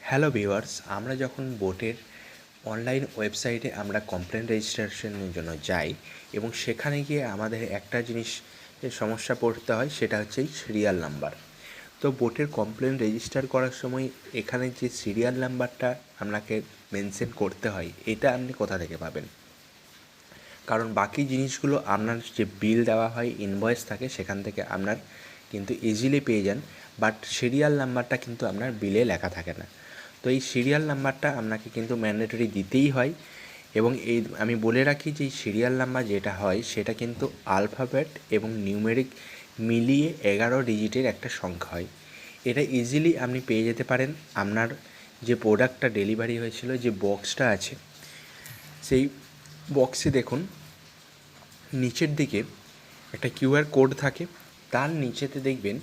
Hello viewers, আমরা যখন বোটের অনলাইন ওয়েবসাইটে আমরা কমপ্লেন রেজিস্ট্রেশনের জন্য যাই এবং সেখানে গিয়ে আমাদের একটা জিনিসের সমস্যা পড়তে হয়, সেটা হচ্ছে এই সিরিয়াল নাম্বার। তো বোটের কমপ্লেন রেজিস্টার করার সময় এখানে যে সিরিয়াল নাম্বারটা আপনাকে মেনশন করতে হয়, এটা আপনি কোথা থেকে পাবেন? কারণ বাকি জিনিসগুলো আপনার যে বিল দেওয়া হয়, ইনভয়েস থাকে, সেখান থেকে আপনার কিন্তু ইজিলি পেয়ে যান, বাট সিরিয়াল নাম্বারটা কিন্তু আপনার বিলে লেখা থাকে না। তো এই সিরিয়াল নাম্বারটা আপনাকে কিন্তু ম্যান্ডেটরি দিতেই হয়। এবং এই আমি বলে রাখি যে এই সিরিয়াল নাম্বার যেটা হয় সেটা কিন্তু আলফাবেট এবং নিউমেরিক মিলিয়ে 11 ডিজিটের একটা সংখ্যা হয়। এটা ইজিলি আপনি পেয়ে যেতে পারেন। আপনার যে প্রোডাক্টটা ডেলিভারি হয়েছিল, যে বক্সটা আছে, সেই বক্সে দেখুন নিচের দিকে একটা কিউআর কোড থাকে, তার নিচেতে দেখবেন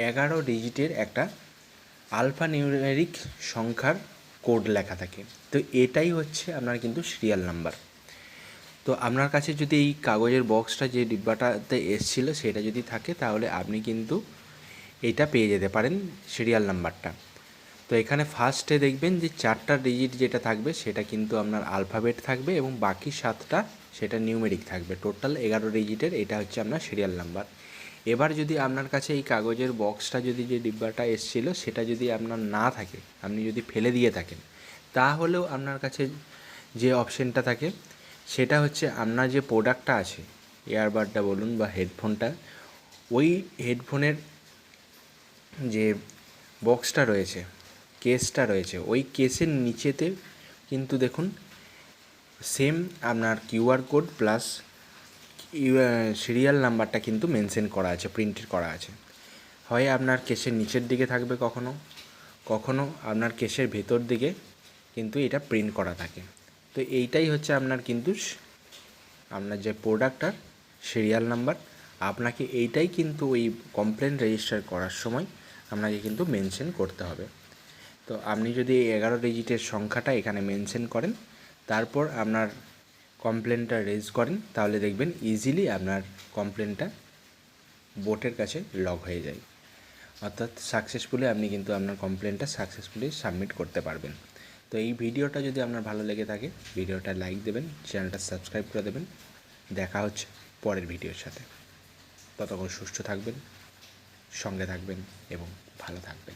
11 ডিজিটের একটা আলফা নিউমেরিক সংখ্যার কোড লেখা থাকে। তো এটাই হচ্ছে আপনার কিন্তু সিরিয়াল নাম্বার। তো আপনার কাছে যদি এই কাগজের বক্সটা যে ডিব্বাটাতে এসেছিলো সেটা যদি থাকে, তাহলে আপনি কিন্তু এইটা পেয়ে যেতে পারেন সিরিয়াল নাম্বারটা। তো এখানে ফার্স্টে দেখবেন যে 4টা ডিজিট যেটা থাকবে সেটা কিন্তু আপনার আলফাবেট থাকবে এবং বাকি 7টা সেটা নিউমেরিক থাকবে। টোটাল 11 ডিজিটের এটা হচ্ছে আপনার সিরিয়াল নাম্বার। এবার যদি আপনার কাছে এই কাগজের বক্সটা যদি যে ডিব্বাটা এসেছিলো সেটা যদি আপনার না থাকে, আপনি যদি ফেলে দিয়ে থাকেন, তাহলেও আপনার কাছে যে অপশানটা থাকে সেটা হচ্ছে আপনার যে প্রোডাক্টটা আছে, ইয়ারবাডটা বলুন বা হেডফোনটা, ওই হেডফোনের যে বক্সটা রয়েছে, কেসটা রয়েছে, ওই কেসের নিচেতে কিন্তু দেখুন সেম আপনার কিউআর কোড প্লাস সিরিয়াল নাম্বারটা কিন্তু মেনশন করা আছে, প্রিন্টেড করা আছে। হয় আপনার কেসের নিচের দিকে থাকবে, কখনো কখনো আপনার কেসের ভেতর দিকে কিন্তু এটা প্রিন্ট করা থাকে। তো এইটাই হচ্ছে আপনার কিন্তু আপনার যে প্রোডাক্টটার সিরিয়াল নাম্বার। আপনাকে এইটাই কিন্তু ওই কমপ্লেন রেজিস্টার করার সময় আপনাকে কিন্তু মেনশন করতে হবে। তো আপনি যদি 11 ডিজিটের সংখ্যাটা এখানে মেনশন করেন, তারপর আপনার কমপ্লেনটা রেজ করেন, তাহলে দেখবেন ইজিলি আপনার কমপ্লেনটা বোটের কাছে লগ হয়ে যায়। অর্থাৎ সাকসেসফুলি আপনি কিন্তু আপনার কমপ্লেনটা সাকসেসফুলি সাবমিট করতে পারবেন। তো এই ভিডিওটা যদি আপনার ভালো লেগে থাকে, ভিডিওটা লাইক দেবেন, চ্যানেলটা সাবস্ক্রাইব করে দেবেন। দেখা হচ্ছে পরের ভিডিওর সাথে। ততক্ষণ সুস্থ থাকবেন, সঙ্গে থাকবেন এবং ভালো থাকবেন।